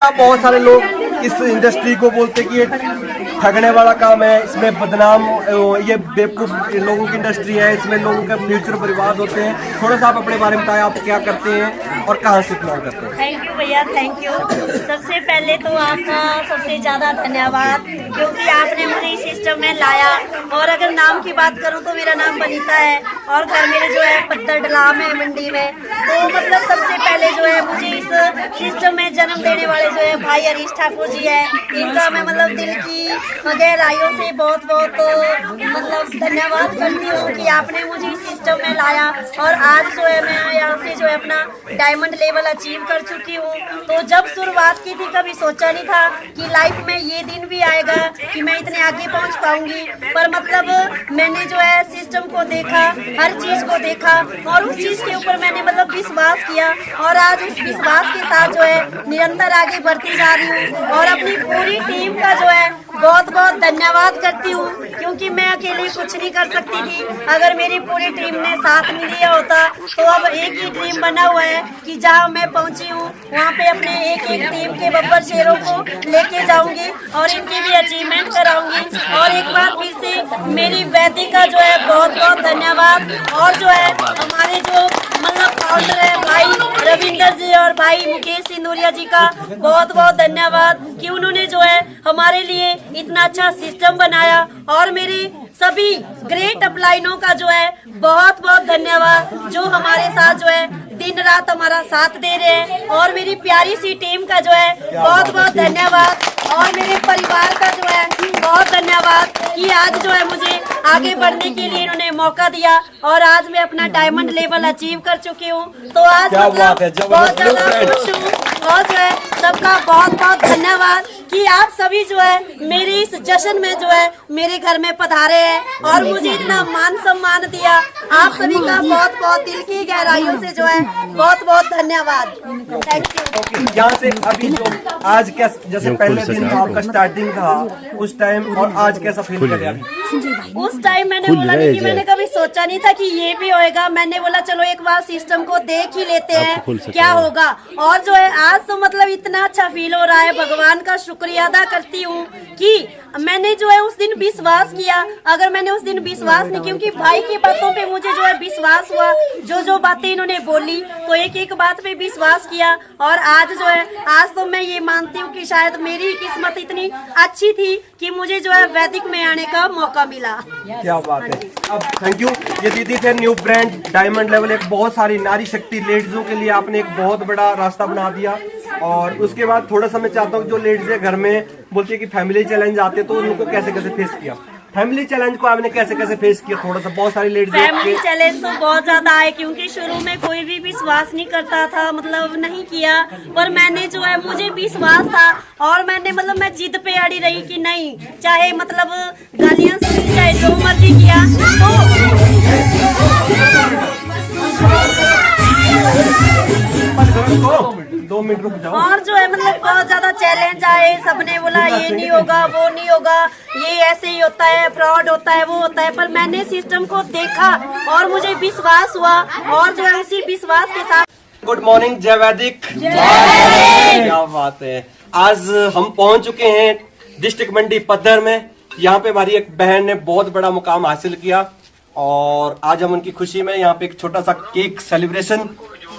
बहुत सारे लोग इस इंडस्ट्री को बोलते कि ये ठगने वाला काम है, इसमें बदनाम, ये बेवकूफ लोगों की इंडस्ट्री है, इसमें लोगों के फ्यूचर बर्बाद होते हैं। थोड़ा सा आप अपने बारे में बताएं, आप क्या करते हैं और कहाँ से इतना करते हैं? थैंक यू भैया, थैंक यू। सबसे पहले तो आपका सबसे ज़्यादा धन्यवाद, क्योंकि आपने मुझे इस सिस्टम में लाया। और अगर नाम की बात करूं तो मेरा नाम बनीता है और घर मेरे जो है पत्थर डलाम है मंडी में। तो मतलब सबसे पहले जो है मुझे इस सिस्टम में जन्म देने वाले जो है भाई हरीश ठाकुर जी है, इनका मैं मतलब दिल की गहराइयों से बहुत बहुत मतलब धन्यवाद करती हूँ कि आपने मुझे इस सिस्टम में लाया। और आज जो है मैं यहाँ से जो है अपना डायमंड लेवल अचीव कर चुकी हूँ। तो जब शुरुआत की थी कभी सोचा नहीं था कि लाइफ में ये दिन भी आएगा कि मैं इतने आगे पहुँच पाऊंगी। पर मतलब मैंने जो है सिस्टम को देखा, हर चीज को देखा और उस चीज के ऊपर मैंने मतलब विश्वास किया और आज उस विश्वास के साथ जो है निरंतर आगे बढ़ती जा रही हूँ। और अपनी पूरी टीम का जो है बहुत बहुत धन्यवाद करती हूँ, क्योंकि मैं अकेले कुछ नहीं कर सकती थी। अगर मेरी पूरी टीम ने साथ नहीं दिया होता तो अब एक ही ड्रीम बना हुआ है कि जहाँ मैं पहुँची हूँ वहाँ पे अपने एक एक टीम के बब्बर शेरों को लेके जाऊंगी और इनकी भी अचीवमेंट कराऊंगी। और एक बार फिर से मेरी वैदिक का जो है बहुत बहुत धन्यवाद। और जो है हमारे जो मतलब फाउंडर है भाई रविंदर जी और भाई मुकेश सिंदूरिया जी का बहुत बहुत धन्यवाद कि उन्होंने जो है हमारे लिए इतना अच्छा सिस्टम बनाया। और मेरे सभी ग्रेट अपलाइनों का जो है बहुत बहुत धन्यवाद, जो हमारे साथ जो है दिन रात हमारा साथ दे रहे हैं। और मेरी प्यारी सी टीम का जो है बहुत बहुत धन्यवाद। और मेरे परिवार का जो है बहुत धन्यवाद कि आज जो है मुझे आगे बढ़ने के लिए इन्होंने मौका दिया और आज मैं अपना डायमंड लेवल अचीव कर चुकी हूँ। तो आज मतलब बहुत ज्यादा खुश हूँ और जो है सबका बहुत बहुत धन्यवाद कि आप सभी जो है मेरे इस जश्न में जो है मेरे घर में पधारे हैं और मुझे इतना मान सम्मान दिया। आप सभी का बहुत बहुत दिल की गहराइयों से जो है बहुत बहुत धन्यवाद। Thank you. यहाँ से अभी जो आज क्या, जैसे पहले दिन आपका स्टार्टिंग था उस टाइम और आज कैसा फील कर रहे हैं? उस टाइम मैंने बोला नहीं कि मैंने कभी सोचा नहीं था कि ये भी होएगा। मैंने बोला चलो एक बार सिस्टम को देख ही लेते हैं क्या होगा। और जो है आज तो मतलब इतना अच्छा फील हो रहा है। भगवान का शुक्रिया अदा करती हूँ कि मैंने जो है उस दिन विश्वास किया। अगर मैंने उस दिन विश्वास नहीं, क्योंकि भाई की बातों पे मुझे जो है विश्वास हुआ, जो जो बातें इन्होंने बोली तो एक एक बात पे विश्वास किया। और आज जो है आज तो मैं ये मानती हूँ कि शायद मेरी किस्मत इतनी अच्छी थी कि मुझे जो है वैदिक में आने का मौका मिला। क्या बात है। अब थैंक यू। ये दीदी थे न्यू ब्रांड डायमंड लेवल, एक बहुत सारी नारी शक्ति लेडीजों के लिए आपने एक बहुत बड़ा रास्ता बना दिया। और उसके बाद थोड़ा सा मैं चाहता हूँ जो लेडीज घर में बोलती है कि फैमिली चैलेंज आते तो उनको कैसे कैसे फेस किया, फैमिली चैलेंज को आपने कैसे कैसे फेस किया? थोड़ा सा, बहुत सारी लेडीज फैमिली चैलेंज तो बहुत ज्यादा है, क्योंकि शुरू में कोई भी विश्वास नहीं करता था, मतलब नहीं किया। पर मैंने जो है मुझे विश्वास था और मैंने मतलब मैं जिद पे अड़ी रही कि नहीं, चाहे मतलब गालियां सुनी, चाहे जो मर्जी किया। तो 2 मिनट रुक जाओ। और जो है मतलब बहुत ज्यादा चैलेंज आए, सबने बोला ये नहीं होगा, वो नहीं होगा, ये ऐसे ही होता है, फ्रॉड होता है, वो होता है। पर मैंने सिस्टम को देखा और मुझे विश्वास हुआ और जो है उसी विश्वास के साथ। गुड मॉर्निंग, जय वैदिक। क्या बात है। आज हम पहुंच चुके हैं डिस्ट्रिक्ट मंडी पद्धर में। यहाँ पे हमारी एक बहन ने बहुत बड़ा मुकाम हासिल किया और आज हम उनकी खुशी में यहाँ पे एक छोटा सा केक सेलिब्रेशन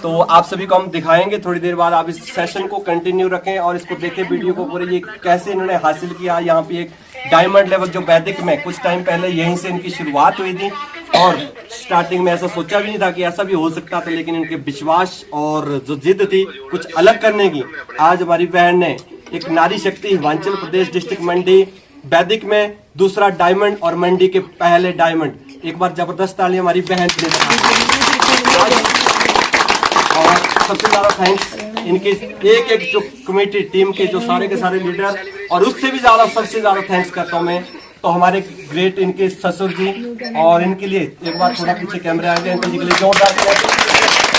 तो आप सभी को हम दिखाएंगे थोड़ी देर बाद। आप इस सेशन को कंटिन्यू रखें और इसको देखें वीडियो को पूरे, ये कैसे इन्होंने हासिल किया। यहाँ पे एक डायमंड लेवल जो वैदिक में कुछ टाइम पहले यहीं से इनकी शुरुआत हुई थी और स्टार्टिंग में ऐसा सोचा भी नहीं था कि ऐसा भी हो सकता था, लेकिन इनके विश्वास और जो जिद थी कुछ अलग करने की, आज हमारी बहन ने एक नारी शक्ति हिमाचल प्रदेश डिस्ट्रिक्ट मंडी वैदिक में दूसरा डायमंड और मंडी के पहले डायमंड। एक बार जबरदस्त ताली हमारी बहन ने दिखाई। और सबसे ज्यादा थैंक्स इनके एक एक जो कमेटी टीम के जो सारे के सारे लीडर, और उससे भी ज्यादा सबसे ज्यादा थैंक्स करता हूँ मैं तो हमारे ग्रेट इनके ससुर जी। और इनके लिए एक बार थोड़ा पीछे कैमरे आ गए, इनके लिए जोरदार।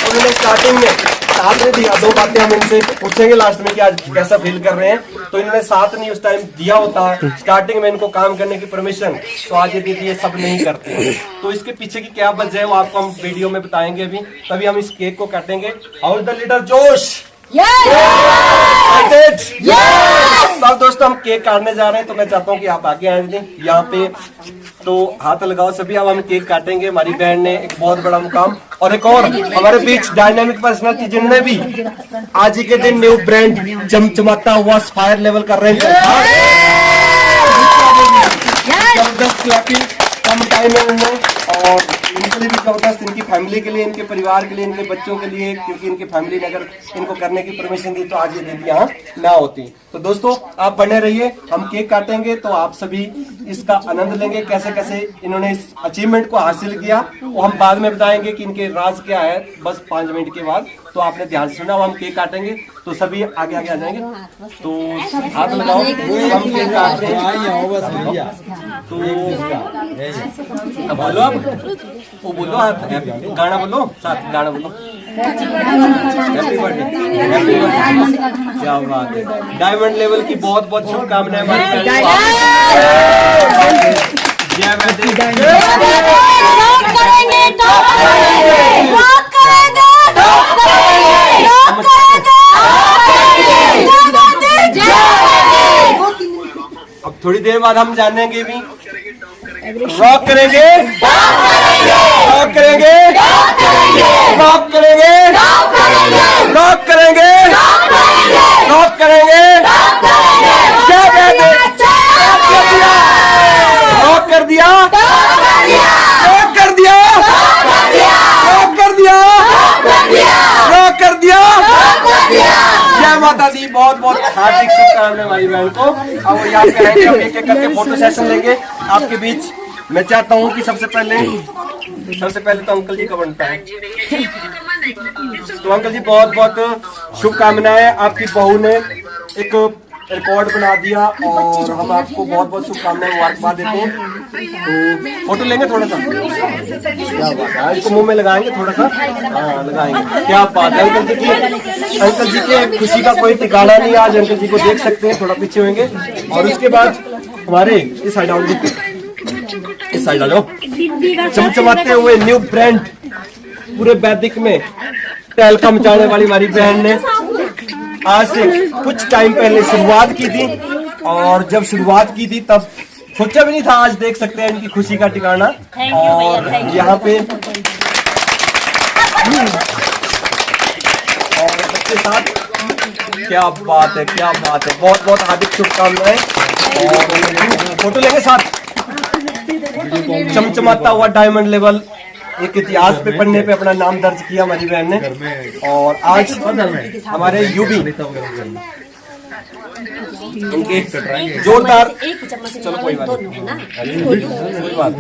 उन्होंने स्टार्टिंग में साथ नहीं दिया, 2 बातें हम इनसे पूछेंगे लास्ट में कि आज कैसा फील कर रहे हैं। तो इन्होंने साथ नहीं उस टाइम दिया होता स्टार्टिंग में इनको काम करने की परमिशन, तो आज ये दीदी ये सब नहीं करते। तो इसके पीछे की क्या वजह है वो आपको हम वीडियो में बताएंगे अभी, तभी हम इस केक को काटेंगे। हाउ इज द लीडर जोश? अब दोस्तों हम केक काटने जा रहे हैं, तो मैं चाहता हूँ कि आप आगे आए थे यहाँ पे, तो हाथ लगाओ सभी। अब हम केक काटेंगे। हमारी बहन ने एक बहुत बड़ा मुकाम, और एक और हमारे बीच डायनामिक पर्सनालिटी जिन्होंने भी आज ही के दिन न्यू ब्रांड चमचमाता हुआ फायर लेवल कर रहे हैं। जबरदस्त क्लैपिंग कम टाइम में उन्होंने, और इनके लिए भी जबरदस्त, इनकी फैमिली के लिए, इनके परिवार के लिए, इनके बच्चों के लिए, क्योंकि इनकी फैमिली ने अगर इनको करने की परमिशन दी तो आज ये दिन यहाँ ना होती। तो दोस्तों आप बने रहिए, हम केक काटेंगे तो आप सभी इसका आनंद लेंगे, कैसे कैसे इन्होंने इस अचीवमेंट को हासिल किया वो हम बाद में बताएंगे कि इनके राज क्या है, बस 5 मिनट के बाद। तो आपने ध्यान से सुना, हम केक काटेंगे तो सभी आगे आगे आ जाएंगे, तो हाथ लगाओ। हम केक काट रहे हैं, तो बोलो आप, वो बोलो आप, गाना बोलो साथ, गाना बोलो। हैप्पी बर्थडे, हैप्पी बर्थडे, क्या बात है। डायमंड लेवल की बहुत बहुत शुभकामनाएं हमारी बहन को। जय अब थोड़ी देर बाद हम जानेंगे भी, रॉक करेंगे, रॉक करेंगे, रॉक करेंगे, रॉक करेंगे, रॉक करेंगे, क्या कहते, रॉक कर दिया, रॉक कर दिया, रॉक कर दिया, रॉक कर दिया। जय माता दी, बहुत बहुत हार्दिक शुभकामनाएं हमारी बहन को। और यहाँ पे रहेंगे, हम एक एक करके फोटो सेशन लेंगे आपके बीच। मैं चाहता हूँ कि सबसे पहले तो अंकल जी का बनता है। तो अंकल जी बहुत बहुत शुभकामनाएं, आपकी बहू ने एक रिकॉर्ड बना दिया और हम आपको बहुत बहुत शुभकामनाएं मुबारकबाद देते हैं। तो फोटो लेंगे थोड़ा सा, क्या बात है, इसको मुंह में लगाएंगे थोड़ा सा, हाँ लगाएंगे, क्या बात है। अंकल जी के खुशी का कोई ठिकाना नहीं, आज अंकल जी को देख सकते हैं, थोड़ा पीछे होंगे। और उसके बाद हमारे इस साइड आओ, इस साइड आ जाओ। चमचमाते हुए न्यू ब्रांड पूरे वैदिक में तहलका मचाने वाली हमारी बहन ने आज से कुछ टाइम पहले शुरुआत की थी, और जब शुरुआत की थी तब सोचा भी नहीं था, आज देख सकते हैं इनकी खुशी का ठिकाना। और यहाँ पे और बच्चे साथ, क्या बात है, क्या बात है, बहुत बहुत हार्दिक शुभकामनाएं। और फोटो लेंगे साथ। चमचमाता हुआ डायमंड लेवल एक इतिहास पे पढ़ने पे अपना नाम दर्ज किया हमारी बहन ने। और आज हमारे यूबी इनके जोरदार, चलो कोई बात नहीं, कोई बात